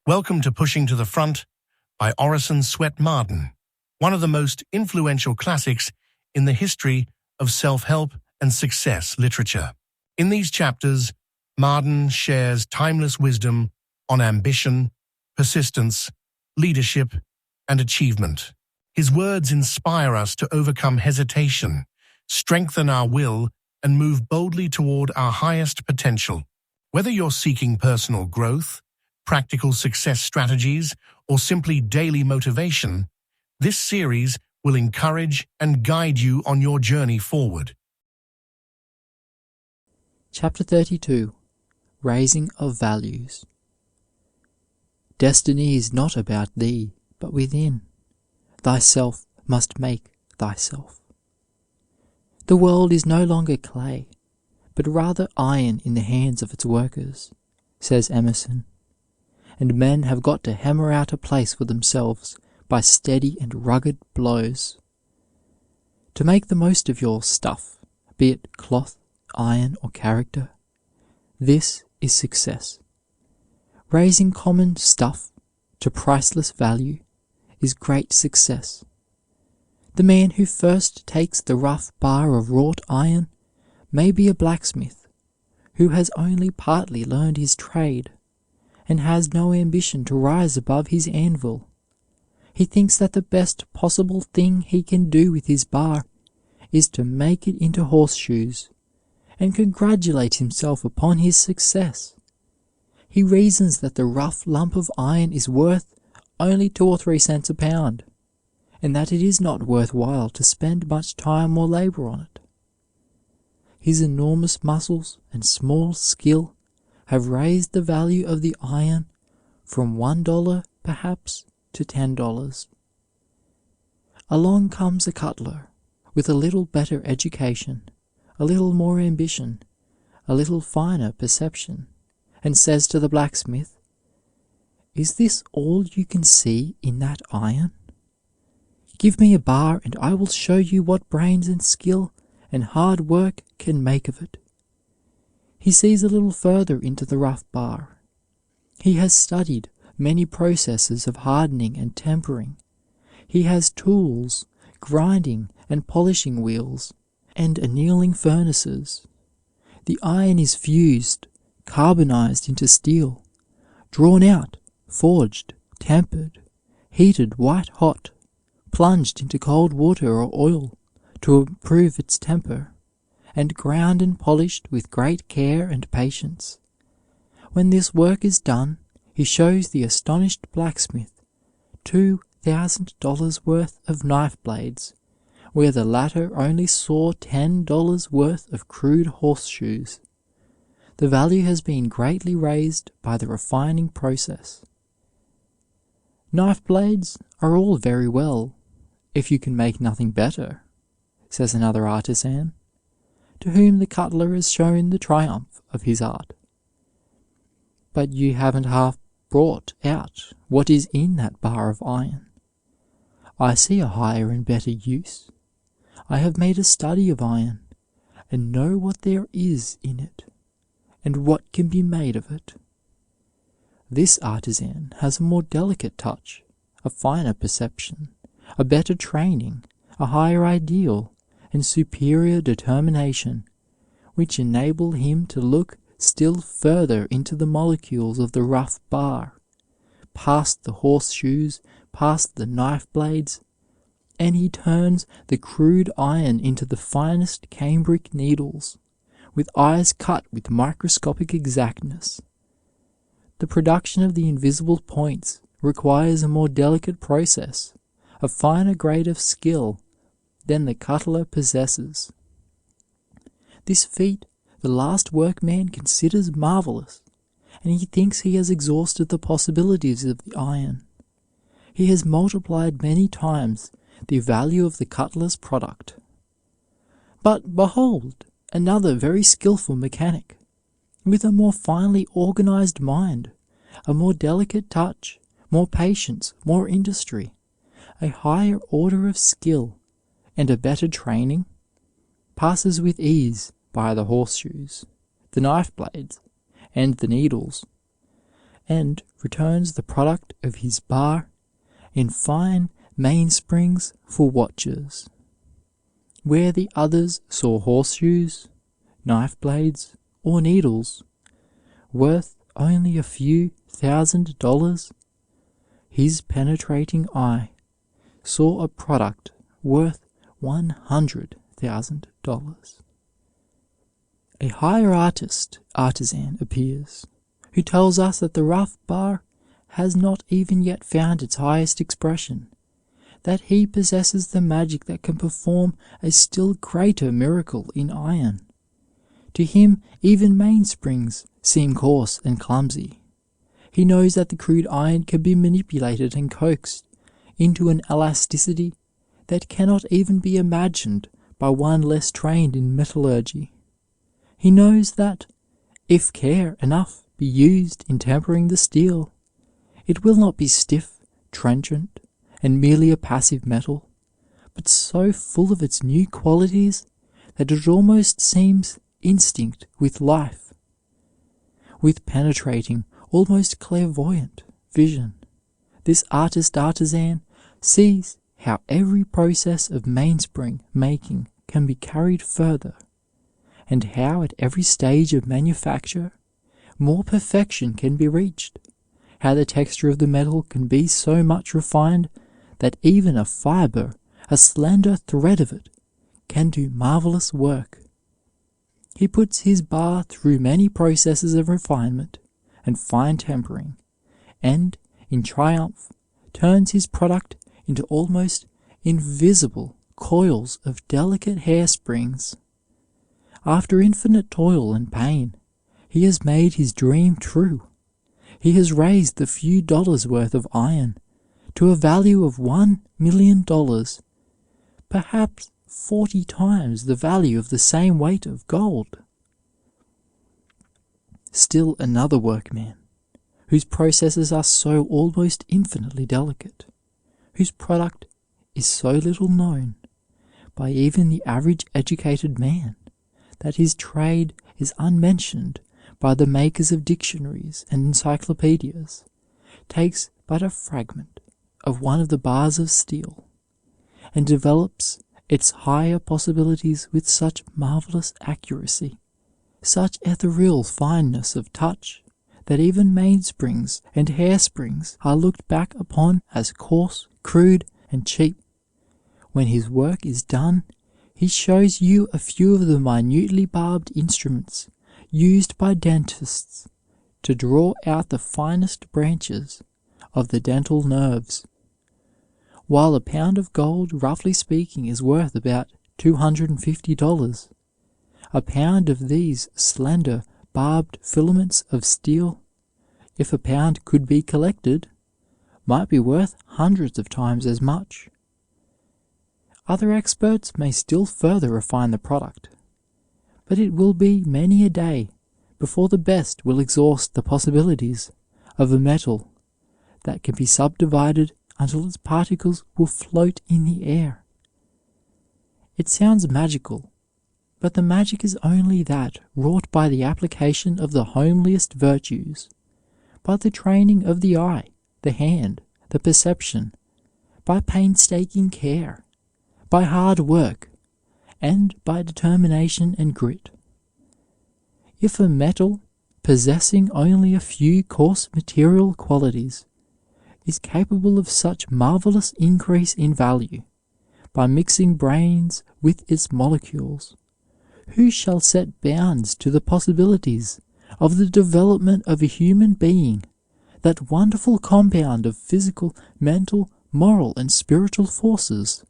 Welcome to Pushing to the Front by Orison Swett Marden, one of the most influential classics in the history of self-help and success literature. In these chapters, Marden shares timeless wisdom on ambition, persistence, leadership, and achievement. His words inspire us to overcome hesitation, strengthen our will, and move boldly toward our highest potential. Whether you're seeking personal growth, practical success strategies, or simply daily motivation, this series will encourage and guide you on your journey forward. Chapter 32. Raising of Values. Destiny is not about thee, but within. Thyself must make thyself. The world is no longer clay, but rather iron in the hands of its workers, says Emerson, and men have got to hammer out a place for themselves by steady and rugged blows. To make the most of your stuff, be it cloth, iron, or character, this is success. Raising common stuff to priceless value is great success. The man who first takes the rough bar of wrought iron may be a blacksmith who has only partly learned his trade and has no ambition to rise above his anvil. He thinks that the best possible thing he can do with his bar is to make it into horseshoes, and congratulates himself upon his success. He reasons that the rough lump of iron is worth only 2 or 3 cents a pound, and that it is not worthwhile to spend much time or labor on it. His enormous muscles and small skill have raised the value of the iron from $1 perhaps to $10. Along comes a cutler with a little better education, a little more ambition, a little finer perception, and says to the blacksmith, "Is this all you can see in that iron? Give me a bar and I will show you what brains and skill and hard work can make of it." He sees a little further into the rough bar. He has studied many processes of hardening and tempering. He has tools, grinding and polishing wheels, and annealing furnaces. The iron is fused, carbonized into steel, drawn out, forged, tempered, heated white hot, plunged into cold water or oil to improve its temper, and ground and polished with great care and patience. When this work is done, he shows the astonished blacksmith $2,000 worth of knife blades, where the latter only saw $10 worth of crude horseshoes. The value has been greatly raised by the refining process. Knife blades are all very well, if you can make nothing better, says another artisan, to whom the cutler has shown the triumph of his art. But you haven't half brought out what is in that bar of iron. I see a higher and better use. I have made a study of iron, and know what there is in it, and what can be made of it. This artisan has a more delicate touch, a finer perception, a better training, a higher ideal, and superior determination, which enable him to look still further into the molecules of the rough bar, past the horseshoes, past the knife blades, and he turns the crude iron into the finest cambric needles, with eyes cut with microscopic exactness. The production of the invisible points requires a more delicate process, a finer grade of skill than the cutler possesses. This feat the last workman considers marvelous, and he thinks he has exhausted the possibilities of the iron. He has multiplied many times the value of the cutler's product. But behold, another very skillful mechanic, with a more finely organized mind, a more delicate touch, more patience, more industry, a higher order of skill, and a better training, passes with ease by the horseshoes, the knife blades, and the needles, and returns the product of his bar in fine mainsprings for watches. Where the others saw horseshoes, knife blades, or needles, worth only a few $1,000, his penetrating eye saw a product worth $100,000. A higher artisan appears, who tells us that the rough bar has not even yet found its highest expression, that he possesses the magic that can perform a still greater miracle in iron. To him, even mainsprings seem coarse and clumsy. He knows that the crude iron can be manipulated and coaxed into an elasticity that cannot even be imagined by one less trained in metallurgy. He knows that, if care enough be used in tempering the steel, it will not be stiff, trenchant, and merely a passive metal, but so full of its new qualities that it almost seems instinct with life. With penetrating, almost clairvoyant vision, this artisan sees how every process of mainspring making can be carried further, and how at every stage of manufacture more perfection can be reached, how the texture of the metal can be so much refined that even a fiber, a slender thread of it, can do marvelous work. He puts his bar through many processes of refinement and fine tempering, and, in triumph, turns his product into almost invisible coils of delicate hairsprings. After infinite toil and pain, he has made his dream true. He has raised the few dollars worth of iron to a value of $1 million, perhaps 40 times the value of the same weight of gold. Still another workman, whose processes are so almost infinitely delicate, whose product is so little known by even the average educated man, that his trade is unmentioned by the makers of dictionaries and encyclopedias, takes but a fragment of one of the bars of steel, and develops its higher possibilities with such marvelous accuracy, such ethereal fineness of touch, that even mainsprings and hairsprings are looked back upon as coarse, crude, and cheap. When his work is done, he shows you a few of the minutely barbed instruments used by dentists to draw out the finest branches of the dental nerves. While a pound of gold, roughly speaking, is worth about $250, a pound of these slender, barbed filaments of steel, if a pound could be collected, might be worth hundreds of times as much. Other experts may still further refine the product, but it will be many a day before the best will exhaust the possibilities of a metal that can be subdivided until its particles will float in the air. It sounds magical, but the magic is only that wrought by the application of the homeliest virtues, by the training of the eye, the hand, the perception, by painstaking care, by hard work, and by determination and grit. If a metal, possessing only a few coarse material qualities, is capable of such marvelous increase in value, by mixing brains with its molecules, who shall set bounds to the possibilities of the development of a human being, that wonderful compound of physical, mental, moral, and spiritual forces?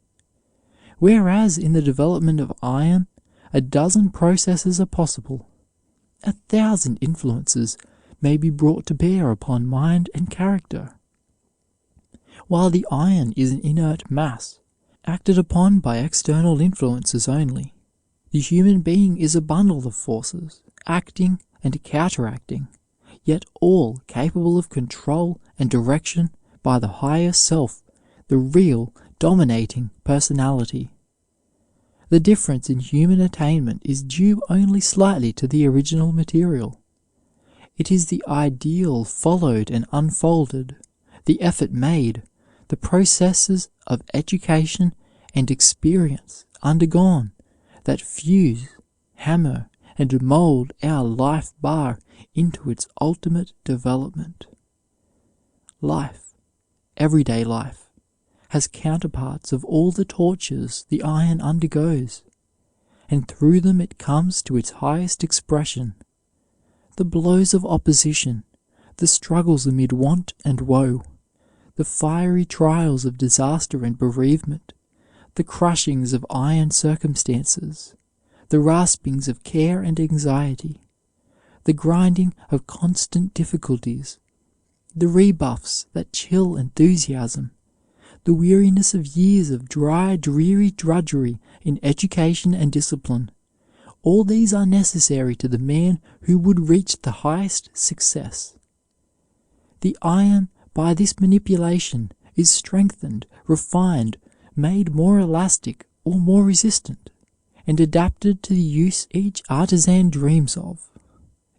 Whereas in the development of iron, a dozen processes are possible, 1,000 influences may be brought to bear upon mind and character. While the iron is an inert mass, acted upon by external influences only, the human being is a bundle of forces, acting and counteracting, yet all capable of control and direction by the higher self, the real, dominating personality. The difference in human attainment is due only slightly to the original material. It is the ideal followed and unfolded, the effort made, the processes of education and experience undergone that fuse, hammer, and mold our life bar into its ultimate development. Life, everyday life, has counterparts of all the tortures the iron undergoes, and through them it comes to its highest expression. The blows of opposition, the struggles amid want and woe, the fiery trials of disaster and bereavement, the crushings of iron circumstances, the raspings of care and anxiety, the grinding of constant difficulties, the rebuffs that chill enthusiasm, the weariness of years of dry, dreary drudgery in education and discipline, all these are necessary to the man who would reach the highest success. The iron, by this manipulation, is strengthened, refined, made more elastic or more resistant, and adapted to the use each artisan dreams of.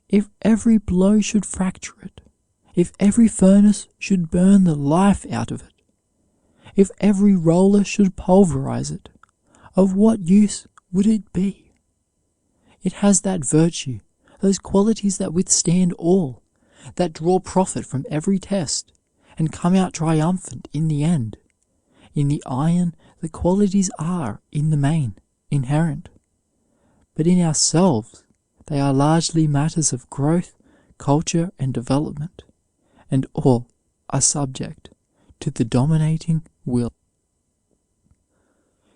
If every blow should fracture it, if every furnace should burn the life out of it, if every roller should pulverize it, of what use would it be? It has that virtue, those qualities that withstand all, that draw profit from every test, and come out triumphant in the end. In the iron, the qualities are, in the main, inherent. But in ourselves, they are largely matters of growth, culture, and development, and all are subject to the dominating will.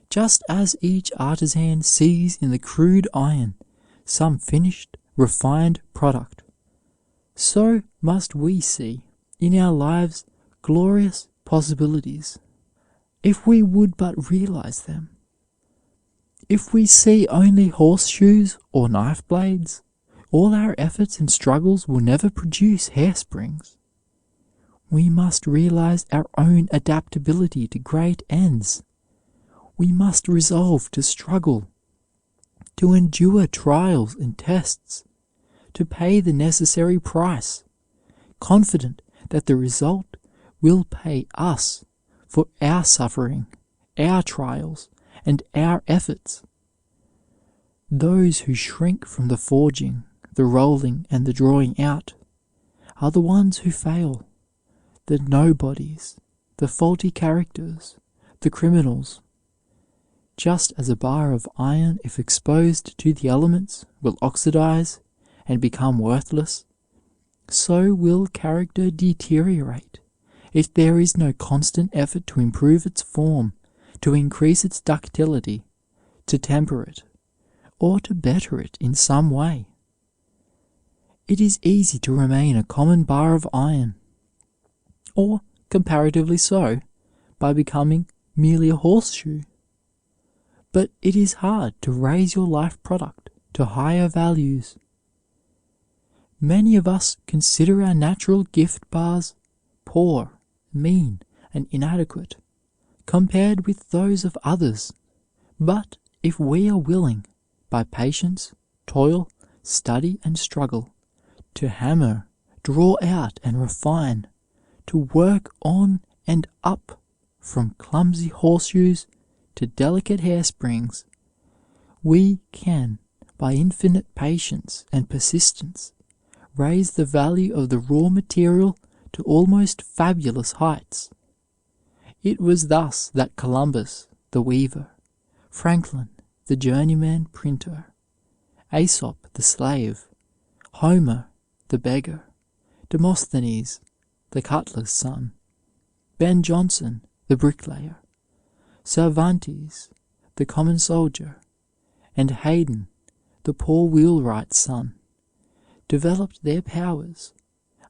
Just as each artisan sees in the crude iron some finished, refined product, so must we see in our lives glorious possibilities, if we would but realize them. If we see only horseshoes or knife blades, all our efforts and struggles will never produce hairsprings. We must realize our own adaptability to great ends. We must resolve to struggle, to endure trials and tests, to pay the necessary price, confident that the result will pay us for our suffering, our trials, and our efforts. Those who shrink from the forging, the rolling, and the drawing out are the ones who fail, the nobodies, the faulty characters, the criminals. Just as a bar of iron, if exposed to the elements, will oxidize and become worthless, so will character deteriorate if there is no constant effort to improve its form, to increase its ductility, to temper it, or to better it in some way. It is easy to remain a common bar of iron, or comparatively so, by becoming merely a horseshoe. But it is hard to raise your life product to higher values. Many of us consider our natural gift bars poor, mean, and inadequate, compared with those of others. But if we are willing, by patience, toil, study, and struggle, to hammer, draw out, and refine, to work on and up from clumsy horseshoes to delicate hairsprings, we can, by infinite patience and persistence, raise the value of the raw material to almost fabulous heights. It was thus that Columbus, the weaver, Franklin, the journeyman printer, Aesop, the slave, Homer, the beggar, Demosthenes, the cutler's son, Ben Jonson, the bricklayer, Cervantes, the common soldier, and Haydn, the poor wheelwright's son, developed their powers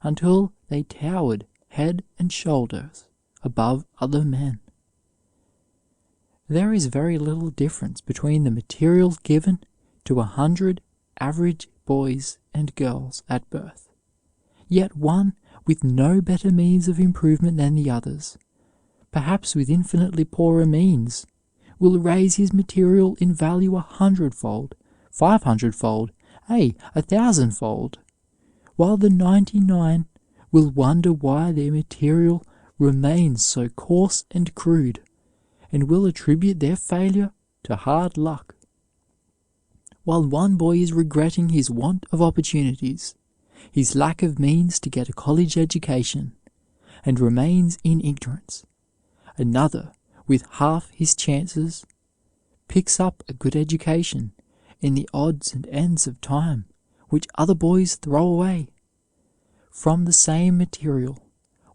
until they towered head and shoulders above other men. There is very little difference between the materials given to 100 average boys and girls at birth, yet one with no better means of improvement than the others, perhaps with infinitely poorer means, will raise his material in value 100-fold, 500-fold, 1,000-fold, while the 99 will wonder why their material remains so coarse and crude, and will attribute their failure to hard luck. While one boy is regretting his want of opportunities, his lack of means to get a college education, and remains in ignorance, another, with half his chances, picks up a good education in the odds and ends of time which other boys throw away. From the same material,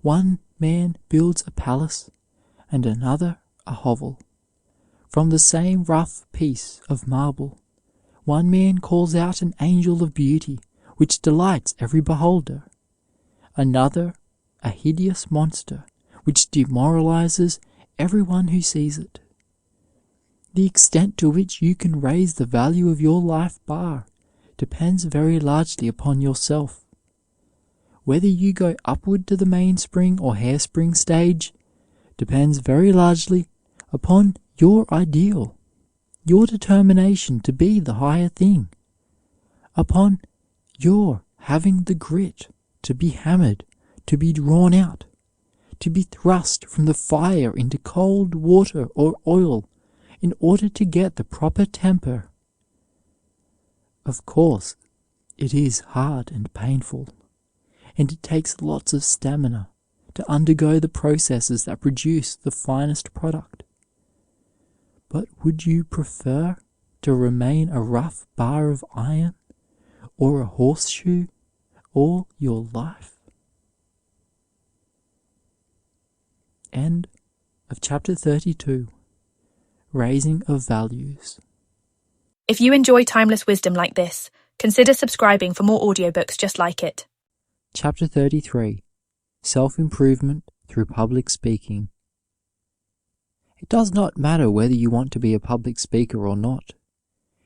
one man builds a palace and another a hovel. From the same rough piece of marble, one man calls out an angel of beauty which delights every beholder, another a hideous monster which demoralizes everyone who sees it. The extent to which you can raise the value of your life bar depends very largely upon yourself. Whether you go upward to the mainspring or hairspring stage depends very largely upon your ideal, your determination to be the higher thing, upon your having the grit to be hammered, to be drawn out, to be thrust from the fire into cold water or oil in order to get the proper temper. Of course, it is hard and painful, and it takes lots of stamina to undergo the processes that produce the finest product. But would you prefer to remain a rough bar of iron or a horseshoe all your life? End of chapter 32. Raising of Values. If you enjoy timeless wisdom like this, consider subscribing for more audiobooks just like it. Chapter 33. Self-Improvement Through Public Speaking. It does not matter whether you want to be a public speaker or not.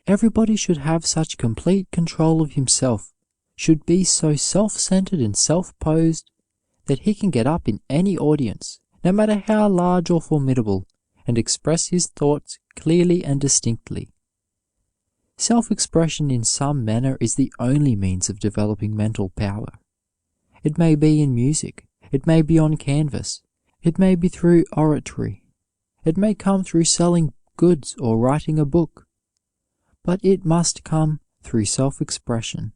Everybody should have such complete control of himself, should be so self-centered and self-posed that he can get up in any audience, no matter how large or formidable, and express his thoughts clearly and distinctly. Self-expression in some manner is the only means of developing mental power. It may be in music, it may be on canvas, it may be through oratory, it may come through selling goods or writing a book, but it must come through self-expression.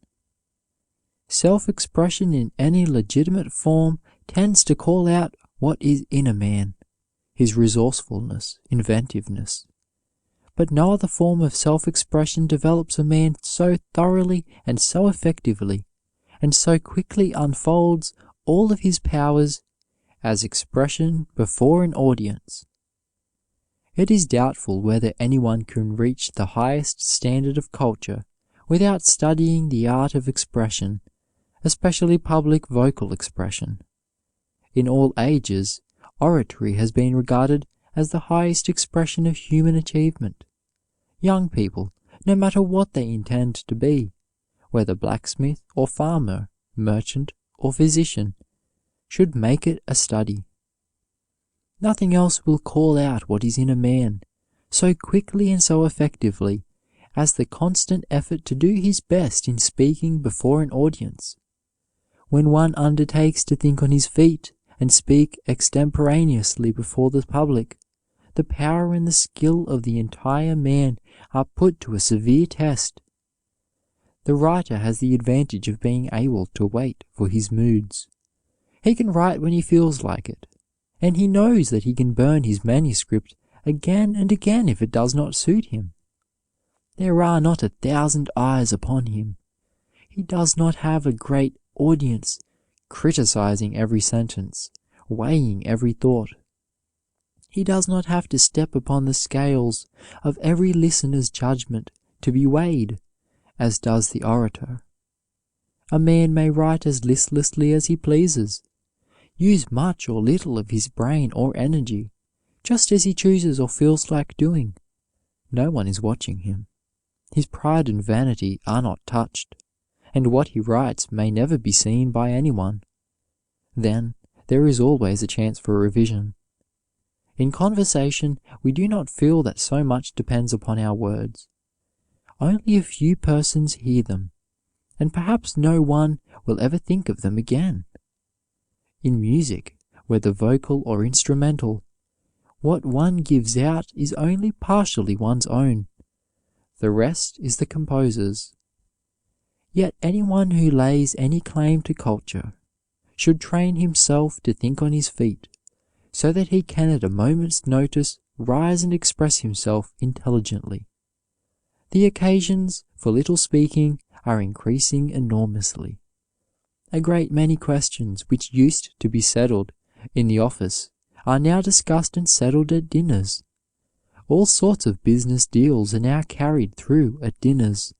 Self-expression in any legitimate form tends to call out what is in a man, his resourcefulness, inventiveness. But no other form of self-expression develops a man so thoroughly and so effectively, and so quickly unfolds all of his powers as expression before an audience. It is doubtful whether anyone can reach the highest standard of culture without studying the art of expression, especially public vocal expression. In all ages, oratory has been regarded as the highest expression of human achievement. Young people, no matter what they intend to be, whether blacksmith or farmer, merchant or physician, should make it a study. Nothing else will call out what is in a man so quickly and so effectively as the constant effort to do his best in speaking before an audience. When one undertakes to think on his feet and speak extemporaneously before the public, the power and the skill of the entire man are put to a severe test. The writer has the advantage of being able to wait for his moods. He can write when he feels like it, and he knows that he can burn his manuscript again and again if it does not suit him. There are not 1,000 eyes upon him. He does not have a great audience criticizing every sentence, weighing every thought. He does not have to step upon the scales of every listener's judgment to be weighed, as does the orator. A man may write as listlessly as he pleases, use much or little of his brain or energy, just as he chooses or feels like doing. No one is watching him. His pride and vanity are not touched, and what he writes may never be seen by anyone. Then there is always a chance for revision. In conversation, we do not feel that so much depends upon our words. Only a few persons hear them, and perhaps no one will ever think of them again. In music, whether vocal or instrumental, what one gives out is only partially one's own. The rest is the composer's. Yet anyone who lays any claim to culture should train himself to think on his feet, so that he can at a moment's notice rise and express himself intelligently. The occasions for little speaking are increasing enormously. A great many questions which used to be settled in the office are now discussed and settled at dinners. All sorts of business deals are now carried through at dinners.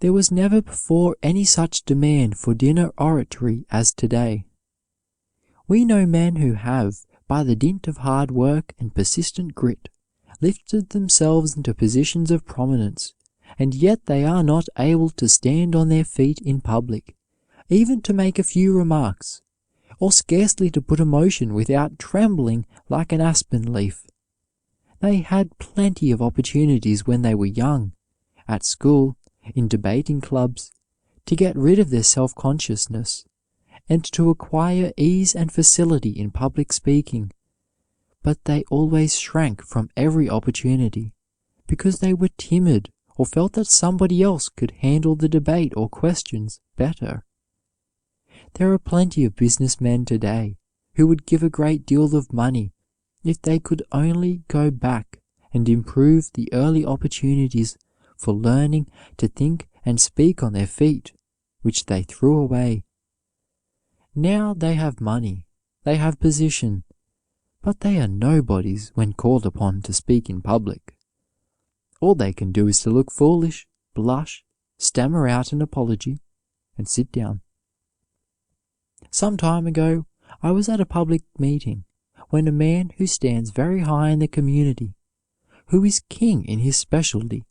There was never before any such demand for dinner oratory as today. We know men who have, by the dint of hard work and persistent grit, lifted themselves into positions of prominence, and yet they are not able to stand on their feet in public, even to make a few remarks, or scarcely to put a motion without trembling like an aspen leaf. They had plenty of opportunities when they were young, at school, in debating clubs, to get rid of their self-consciousness, and to acquire ease and facility in public speaking, but they always shrank from every opportunity, because they were timid or felt that somebody else could handle the debate or questions better. There are plenty of businessmen today who would give a great deal of money if they could only go back and improve the early opportunities for learning to think and speak on their feet, which they threw away. Now they have money, they have position, but they are nobodies when called upon to speak in public. All they can do is to look foolish, blush, stammer out an apology, and sit down. Some time ago, I was at a public meeting when a man who stands very high in the community, who is king in his specialty,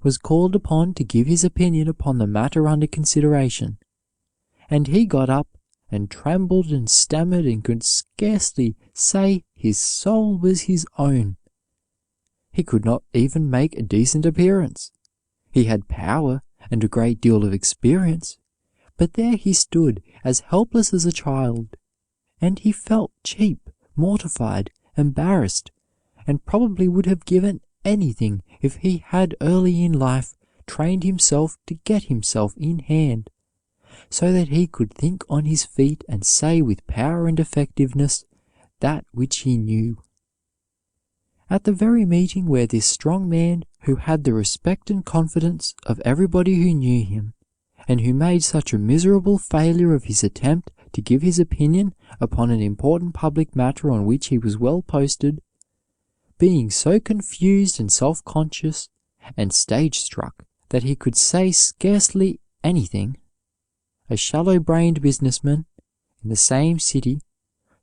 was called upon to give his opinion upon the matter under consideration, and he got up and trembled and stammered and could scarcely say his soul was his own. He could not even make a decent appearance. He had power and a great deal of experience, but there he stood as helpless as a child, and he felt cheap, mortified, embarrassed, and probably would have given anything if he had early in life trained himself to get himself in hand, so that he could think on his feet and say with power and effectiveness that which he knew. At the very meeting where this strong man, who had the respect and confidence of everybody who knew him, and who made such a miserable failure of his attempt to give his opinion upon an important public matter on which he was well posted, being so confused and self-conscious and stage-struck that he could say scarcely anything, a shallow-brained businessman in the same city,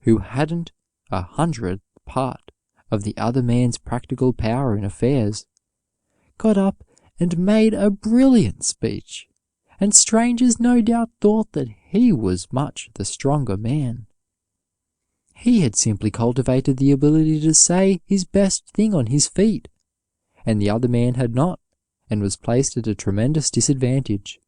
who hadn't 100th part of the other man's practical power in affairs, got up and made a brilliant speech, and strangers no doubt thought that he was much the stronger man. He had simply cultivated the ability to say his best thing on his feet, and the other man had not, and was placed at a tremendous disadvantage.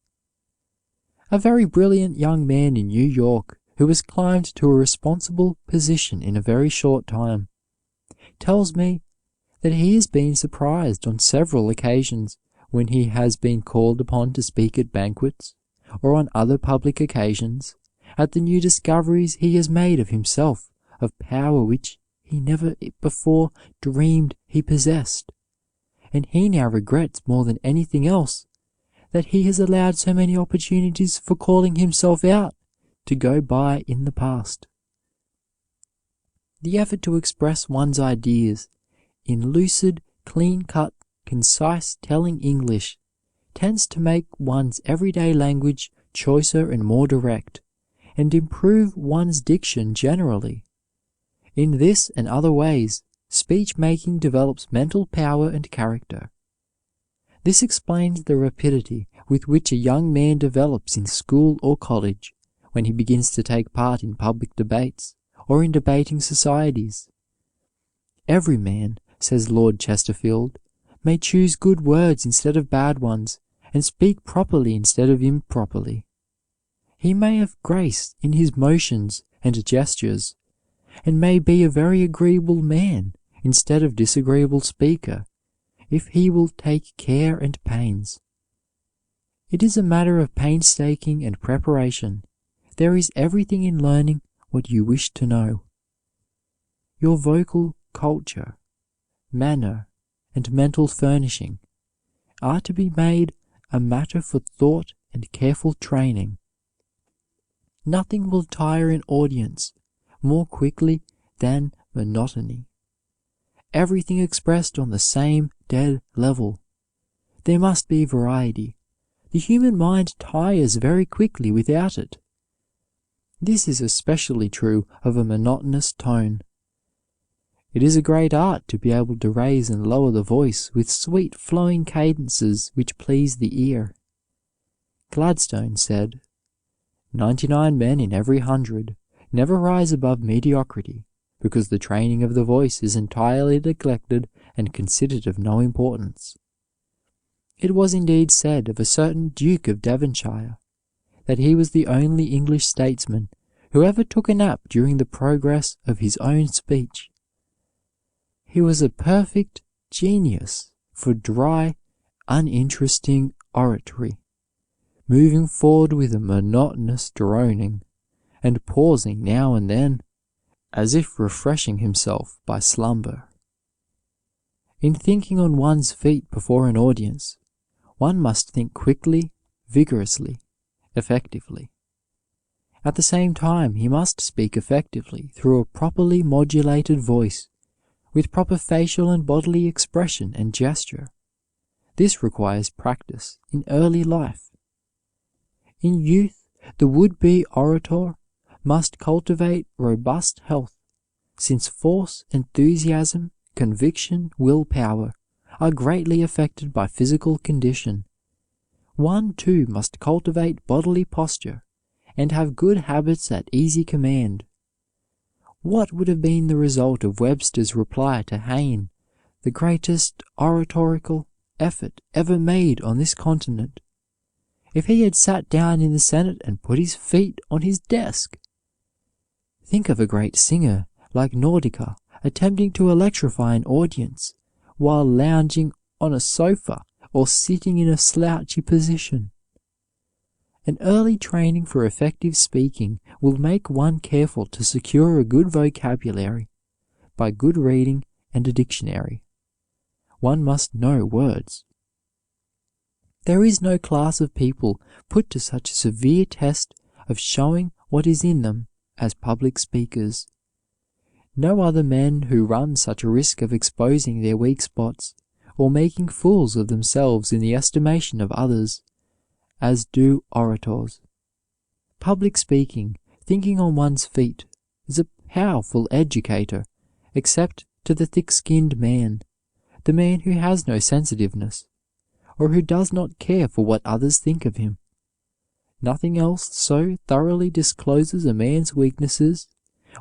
A very brilliant young man in New York, who has climbed to a responsible position in a very short time, tells me that he has been surprised on several occasions when he has been called upon to speak at banquets, or on other public occasions, at the new discoveries he has made of himself, of power which he never before dreamed he possessed, and he now regrets more than anything else that he has allowed so many opportunities for calling himself out to go by in the past. The effort to express one's ideas in lucid, clean-cut, concise telling English tends to make one's everyday language choicer and more direct, and improve one's diction generally. In this and other ways, speech-making develops mental power and character. This explains the rapidity with which a young man develops in school or college when he begins to take part in public debates or in debating societies. Every man, says Lord Chesterfield, may choose good words instead of bad ones, and speak properly instead of improperly. He may have grace in his motions and gestures, and may be a very agreeable man instead of disagreeable speaker, if he will take care and pains. It is a matter of painstaking and preparation. There is everything in learning what you wish to know. Your vocal culture, manner, and mental furnishing are to be made a matter for thought and careful training. Nothing will tire an audience more quickly than monotony. Everything expressed on the same dead level. There must be variety. The human mind tires very quickly without it. This is especially true of a monotonous tone. It is a great art to be able to raise and lower the voice with sweet flowing cadences which please the ear. Gladstone said, 99 men in every 100 never rise above mediocrity, because the training of the voice is entirely neglected and considered of no importance. It was indeed said of a certain Duke of Devonshire that he was the only English statesman who ever took a nap during the progress of his own speech. He was a perfect genius for dry, uninteresting oratory, moving forward with a monotonous droning, and pausing now and then, as if refreshing himself by slumber. In thinking on one's feet before an audience, one must think quickly, vigorously, effectively. At the same time, he must speak effectively through a properly modulated voice, with proper facial and bodily expression and gesture. This requires practice in early life. In youth, the would-be orator must cultivate robust health, since force, enthusiasm, conviction, willpower are greatly affected by physical condition. One, too, must cultivate bodily posture and have good habits at easy command. What would have been the result of Webster's reply to Hayne, the greatest oratorical effort ever made on this continent, if he had sat down in the Senate and put his feet on his desk? Think of a great singer like Nordica attempting to electrify an audience while lounging on a sofa or sitting in a slouchy position. An early training for effective speaking will make one careful to secure a good vocabulary by good reading and a dictionary. One must know words. There is no class of people put to such a severe test of showing what is in them as public speakers. No other men who run such a risk of exposing their weak spots or making fools of themselves in the estimation of others as do orators. Public speaking, thinking on one's feet, is a powerful educator, except to the thick-skinned man, the man who has no sensitiveness, or who does not care for what others think of him. Nothing else so thoroughly discloses a man's weaknesses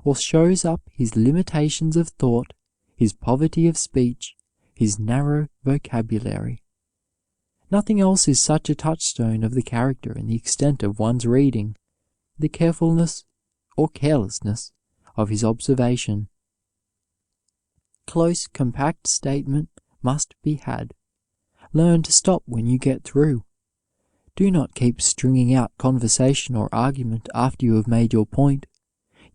or shows up his limitations of thought, his poverty of speech, his narrow vocabulary. Nothing else is such a touchstone of the character and the extent of one's reading, the carefulness or carelessness of his observation. Close, compact statement must be had. Learn to stop when you get through. Do not keep stringing out conversation or argument after you have made your point.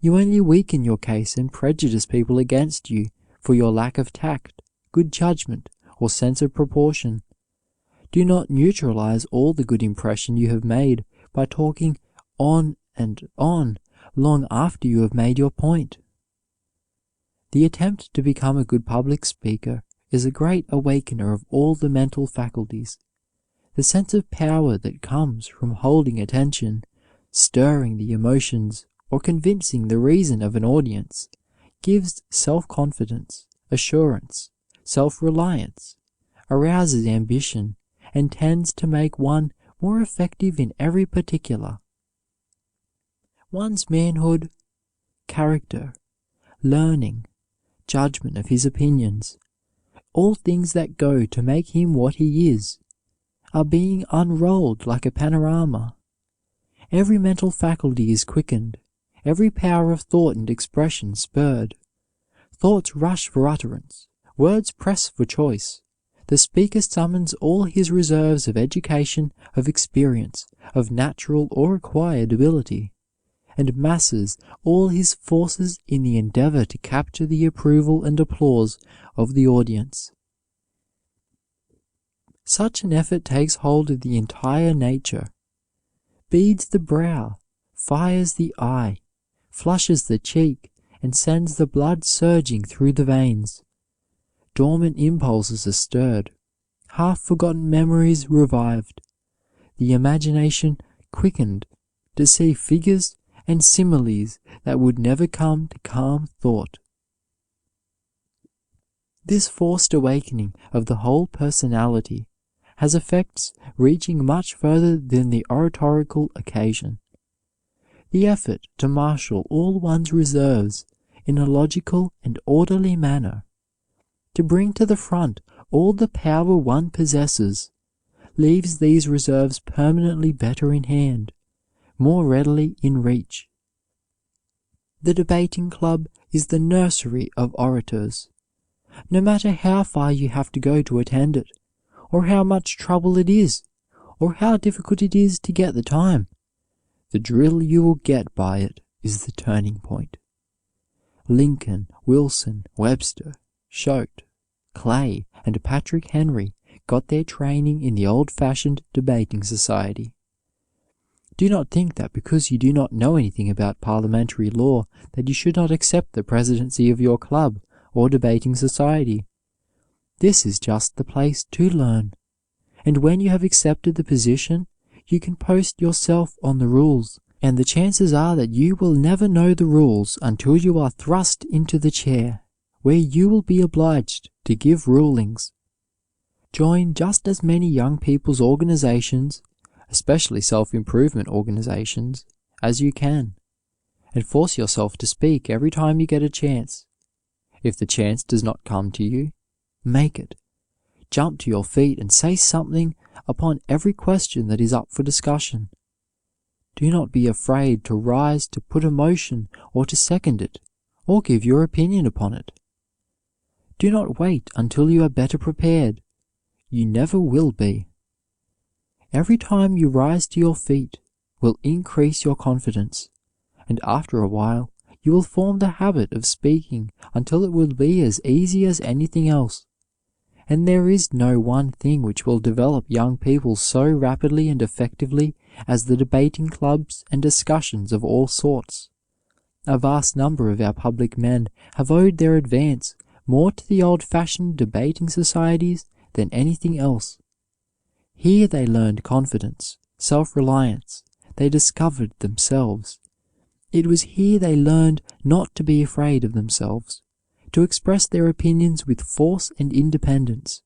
You only weaken your case and prejudice people against you for your lack of tact, good judgment, or sense of proportion. Do not neutralize all the good impression you have made by talking on and on long after you have made your point. The attempt to become a good public speaker is a great awakener of all the mental faculties. The sense of power that comes from holding attention, stirring the emotions, or convincing the reason of an audience, gives self-confidence, assurance, self-reliance, arouses ambition, and tends to make one more effective in every particular. One's manhood, character, learning, judgment of his opinions, all things that go to make him what he is, are being unrolled like a panorama, Every mental faculty is quickened, every power of thought and expression spurred. Thoughts rush for utterance, words press for choice. The speaker summons all his reserves of education, of experience, of natural or acquired ability, and masses all his forces in the endeavor to capture the approval and applause of the audience. Such an effort takes hold of the entire nature, beads the brow, fires the eye, flushes the cheek, and sends the blood surging through the veins. Dormant impulses are stirred, half-forgotten memories revived, the imagination quickened to see figures and similes that would never come to calm thought. This forced awakening of the whole personality has effects reaching much further than the oratorical occasion. The effort to marshal all one's reserves in a logical and orderly manner, to bring to the front all the power one possesses, leaves these reserves permanently better in hand, more readily in reach. The debating club is the nursery of orators. No matter how far you have to go to attend it, or how much trouble it is, or how difficult it is to get the time, the drill you will get by it is the turning point. Lincoln, Wilson, Webster, Choate, Clay, and Patrick Henry got their training in the old-fashioned debating society. Do not think that because you do not know anything about parliamentary law that you should not accept the presidency of your club or debating society. This is just the place to learn, and when you have accepted the position, you can post yourself on the rules, and the chances are that you will never know the rules until you are thrust into the chair, where you will be obliged to give rulings. Join just as many young people's organizations, especially self-improvement organizations, as you can, and force yourself to speak every time you get a chance. If the chance does not come to you, make it. Jump to your feet and say something upon every question that is up for discussion. Do not be afraid to rise to put a motion or to second it, or give your opinion upon it. Do not wait until you are better prepared. You never will be. Every time you rise to your feet will increase your confidence, and after a while you will form the habit of speaking until it will be as easy as anything else. And there is no one thing which will develop young people so rapidly and effectively as the debating clubs and discussions of all sorts. A vast number of our public men have owed their advance more to the old-fashioned debating societies than anything else. Here they learned confidence, self-reliance. They discovered themselves. It was here they learned not to be afraid of themselves, to express their opinions with force and independence.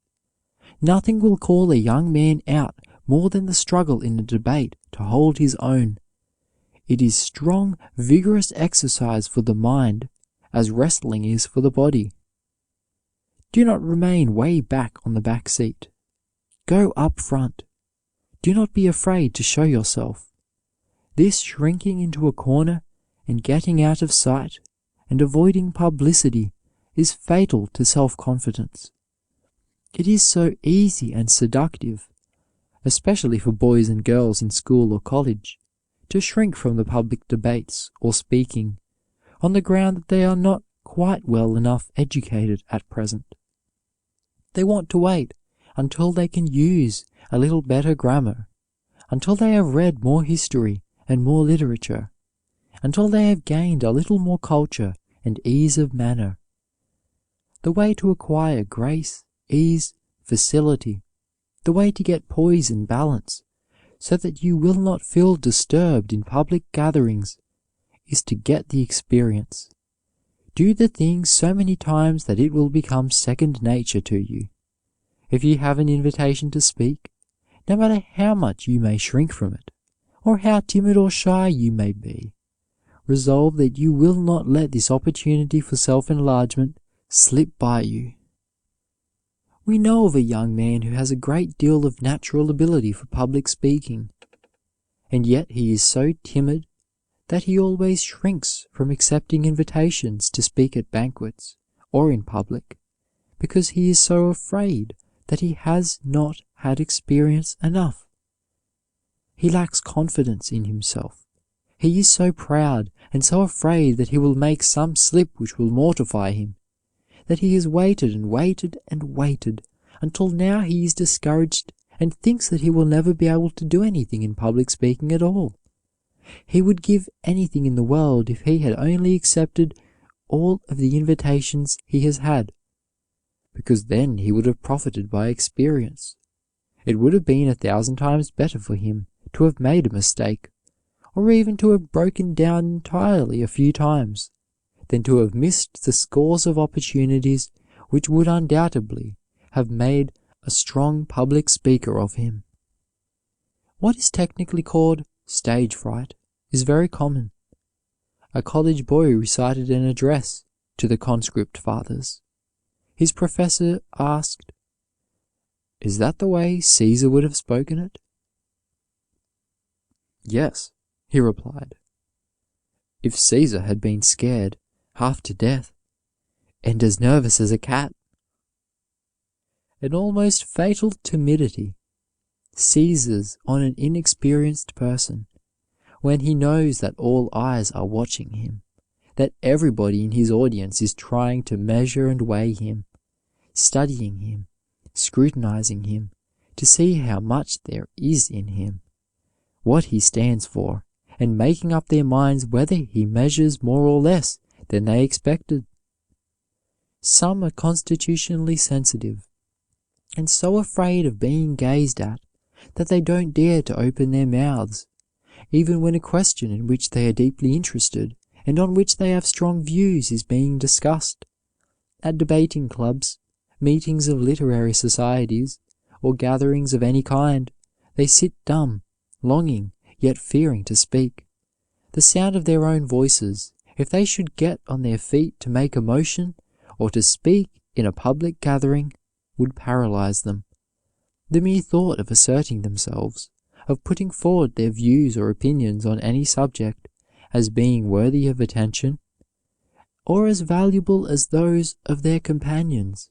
Nothing will call a young man out more than the struggle in a debate to hold his own. It is strong, vigorous exercise for the mind, as wrestling is for the body. Do not remain way back on the back seat. Go up front. Do not be afraid to show yourself. This shrinking into a corner and getting out of sight and avoiding publicity is fatal to self-confidence. It is so easy and seductive, especially for boys and girls in school or college, to shrink from the public debates or speaking, on the ground that they are not quite well enough educated at present. They want to wait until they can use a little better grammar, until they have read more history and more literature, until they have gained a little more culture and ease of manner. The way to acquire grace, ease, facility, the way to get poise and balance, so that you will not feel disturbed in public gatherings, is to get the experience. Do the thing so many times that it will become second nature to you. If you have an invitation to speak, no matter how much you may shrink from it, or how timid or shy you may be, resolve that you will not let this opportunity for self-enlargement slip by you. We know of a young man who has a great deal of natural ability for public speaking, and yet he is so timid that he always shrinks from accepting invitations to speak at banquets or in public, because he is so afraid that he has not had experience enough. He lacks confidence in himself. He is so proud and so afraid that he will make some slip which will mortify him, that he has waited and waited and waited until now he is discouraged and thinks that he will never be able to do anything in public speaking at all. He would give anything in the world if he had only accepted all of the invitations he has had, because then he would have profited by experience. It would have been 1,000 times better for him to have made a mistake, or even to have broken down entirely a few times, than to have missed the scores of opportunities which would undoubtedly have made a strong public speaker of him. What is technically called stage fright is very common. A college boy recited an address to the conscript fathers. His professor asked, "Is that the way Caesar would have spoken it?" "Yes," he replied, "if Caesar had been scared half to death, and as nervous as a cat." An almost fatal timidity seizes on an inexperienced person when he knows that all eyes are watching him, that everybody in his audience is trying to measure and weigh him, studying him, scrutinizing him, to see how much there is in him, what he stands for, and making up their minds whether he measures more or less than they expected. Some are constitutionally sensitive, and so afraid of being gazed at that they don't dare to open their mouths, even when a question in which they are deeply interested and on which they have strong views is being discussed. At debating clubs, meetings of literary societies, or gatherings of any kind, they sit dumb, longing, yet fearing to speak. The sound of their own voices, if they should get on their feet to make a motion, or to speak in a public gathering, would paralyze them. The mere thought of asserting themselves, of putting forward their views or opinions on any subject as being worthy of attention, or as valuable as those of their companions,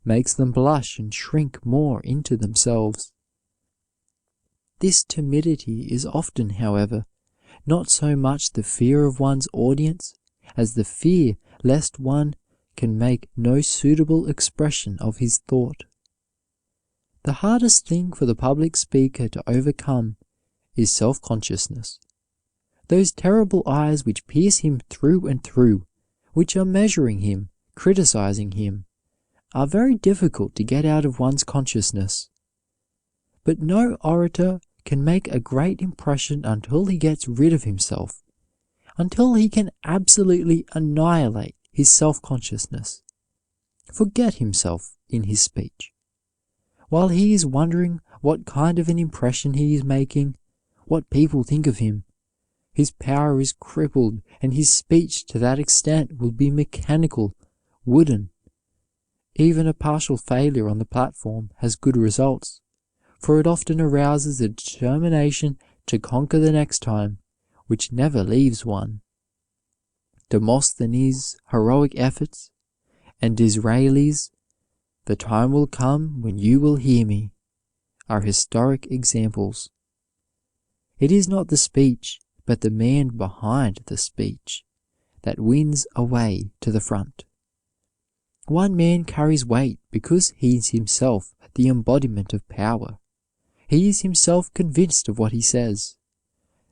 makes them blush and shrink more into themselves. This timidity is often, however, not so much the fear of one's audience as the fear lest one can make no suitable expression of his thought. The hardest thing for the public speaker to overcome is self-consciousness. Those terrible eyes which pierce him through and through, which are measuring him, criticizing him, are very difficult to get out of one's consciousness. But no orator can make a great impression until he gets rid of himself, until he can absolutely annihilate his self-consciousness, forget himself in his speech. While he is wondering what kind of an impression he is making, what people think of him, his power is crippled, and his speech to that extent will be mechanical, wooden. Even a partial failure on the platform has good results, for it often arouses a determination to conquer the next time, which never leaves one. Demosthenes' heroic efforts, and Disraeli's "The time will come when you will hear me," are historic examples. It is not the speech, but the man behind the speech, that wins a way to the front. One man carries weight because he is himself the embodiment of power. He is himself convinced of what he says.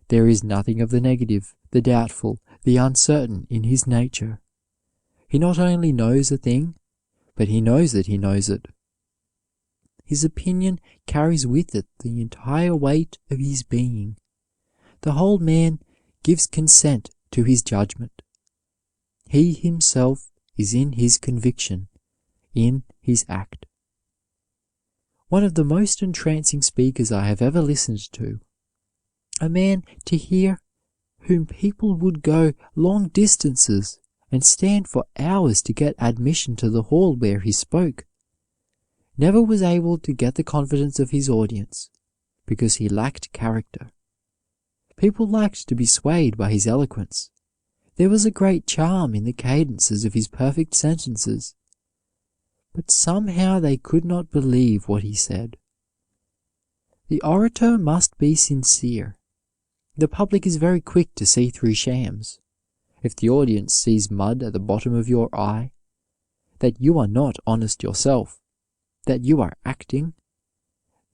There is nothing of the negative, the doubtful, the uncertain in his nature. He not only knows a thing, but he knows that he knows it. His opinion carries with it the entire weight of his being. The whole man gives consent to his judgment. He himself is in his conviction, in his act. One of the most entrancing speakers I have ever listened to, a man to hear whom people would go long distances and stand for hours to get admission to the hall where he spoke, never was able to get the confidence of his audience because he lacked character. People liked to be swayed by his eloquence. There was a great charm in the cadences of his perfect sentences. But somehow they could not believe what he said. The orator must be sincere. The public is very quick to see through shams. If the audience sees mud at the bottom of your eye, that you are not honest yourself, that you are acting,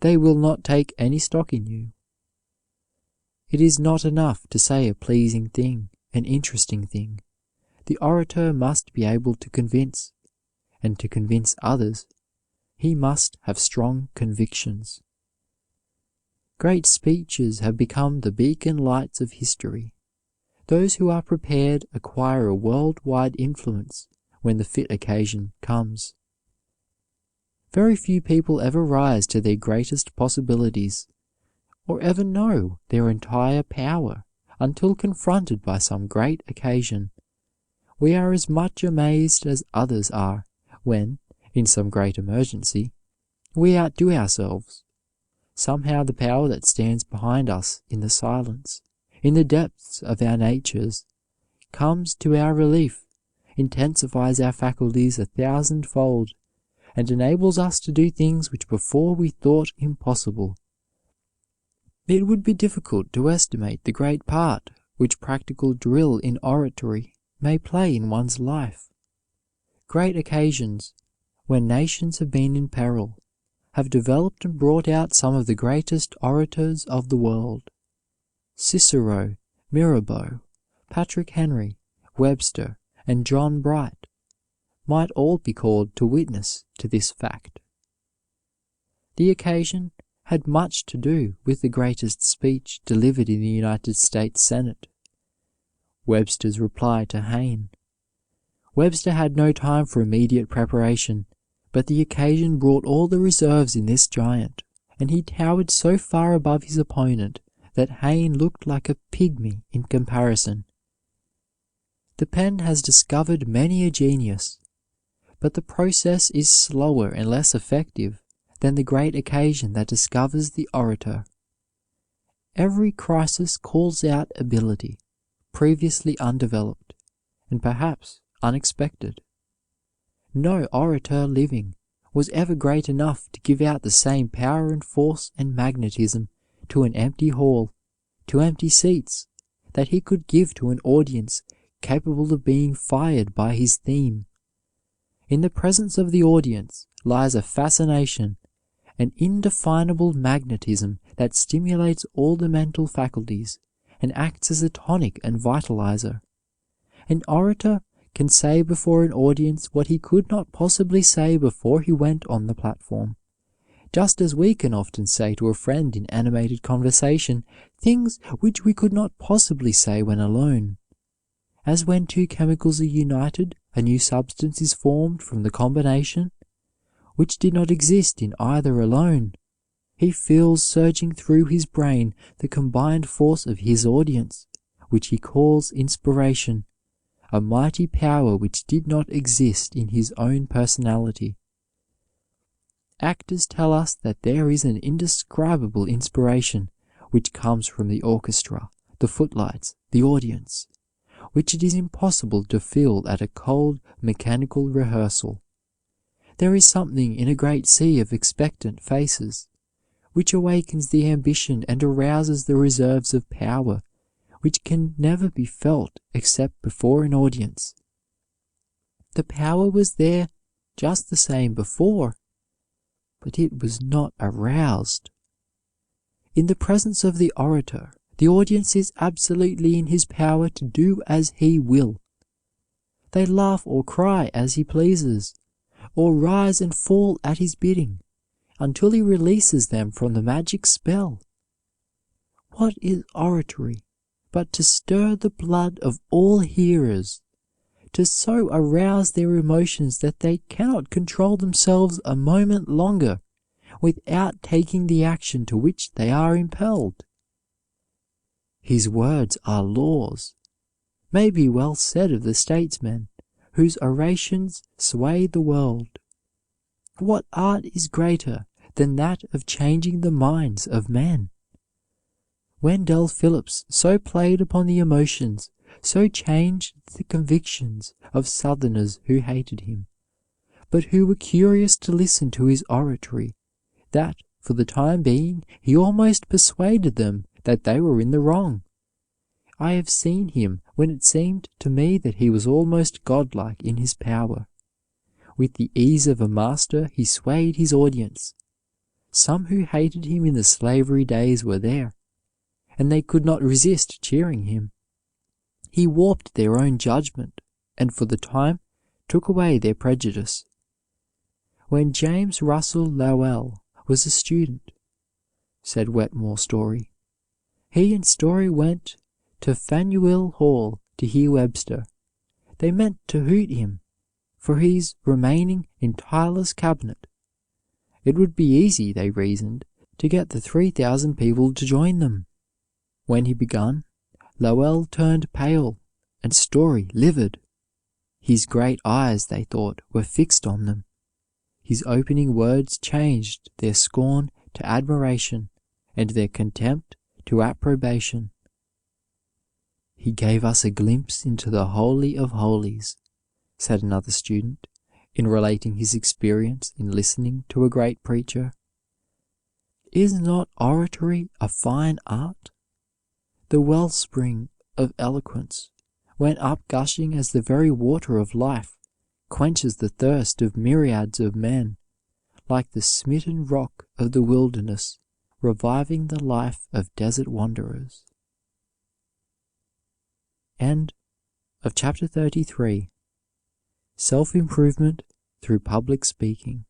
they will not take any stock in you. It is not enough to say a pleasing thing, an interesting thing. The orator must be able to convince, and to convince others, he must have strong convictions. Great speeches have become the beacon lights of history. Those who are prepared acquire a world-wide influence when the fit occasion comes. Very few people ever rise to their greatest possibilities, or ever know their entire power until confronted by some great occasion. We are as much amazed as others are when, in some great emergency, we outdo ourselves. Somehow the power that stands behind us in the silence, in the depths of our natures, comes to our relief, intensifies our faculties 1,000-fold, and enables us to do things which before we thought impossible. It would be difficult to estimate the great part which practical drill in oratory may play in one's life. Great occasions, when nations have been in peril, have developed and brought out some of the greatest orators of the world. Cicero, Mirabeau, Patrick Henry, Webster, and John Bright might all be called to witness to this fact. The occasion had much to do with the greatest speech delivered in the United States Senate, Webster's reply to Hayne. Webster had no time for immediate preparation, but the occasion brought all the reserves in this giant, and he towered so far above his opponent that Hayne looked like a pygmy in comparison. The pen has discovered many a genius, but the process is slower and less effective than the great occasion that discovers the orator. Every crisis calls out ability, previously undeveloped, and perhaps unexpected. No orator living was ever great enough to give out the same power and force and magnetism to an empty hall, to empty seats, that he could give to an audience capable of being fired by his theme. In the presence of the audience lies a fascination, an indefinable magnetism that stimulates all the mental faculties and acts as a tonic and vitalizer. An orator can say before an audience what he could not possibly say before he went on the platform, just as we can often say to a friend in animated conversation things which we could not possibly say when alone. As when two chemicals are united, a new substance is formed from the combination, which did not exist in either alone. He feels surging through his brain the combined force of his audience, which he calls inspiration, a mighty power which did not exist in his own personality. Actors tell us that there is an indescribable inspiration which comes from the orchestra, the footlights, the audience, which it is impossible to feel at a cold, mechanical rehearsal. There is something in a great sea of expectant faces, which awakens the ambition and arouses the reserves of power, which can never be felt except before an audience. The power was there just the same before, but it was not aroused. In the presence of the orator, the audience is absolutely in his power to do as he will. They laugh or cry as he pleases, or rise and fall at his bidding, until he releases them from the magic spell. What is oratory but to stir the blood of all hearers, to so arouse their emotions that they cannot control themselves a moment longer without taking the action to which they are impelled? His words are laws, may be well said of the statesmen whose orations sway the world. What art is greater than that of changing the minds of men? Wendell Phillips so played upon the emotions, so changed the convictions of Southerners who hated him, but who were curious to listen to his oratory, that, for the time being, he almost persuaded them that they were in the wrong. I have seen him when it seemed to me that he was almost godlike in his power. With the ease of a master he swayed his audience. Some who hated him in the slavery days were there, and they could not resist cheering him. He warped their own judgment, and for the time took away their prejudice. When James Russell Lowell was a student, said Wetmore Story, he and Story went to Faneuil Hall to hear Webster. They meant to hoot him for his remaining in Tyler's cabinet. It would be easy, they reasoned, to get the 3,000 people to join them. When he begun, Lowell turned pale and Story livid. His great eyes, they thought, were fixed on them. His opening words changed their scorn to admiration and their contempt to approbation. He gave us a glimpse into the Holy of Holies, said another student, in relating his experience in listening to a great preacher. Is not oratory a fine art? The wellspring of eloquence, when up-gushing as the very water of life, quenches the thirst of myriads of men, like the smitten rock of the wilderness, reviving the life of desert wanderers. End of chapter 33. Self-improvement through public speaking.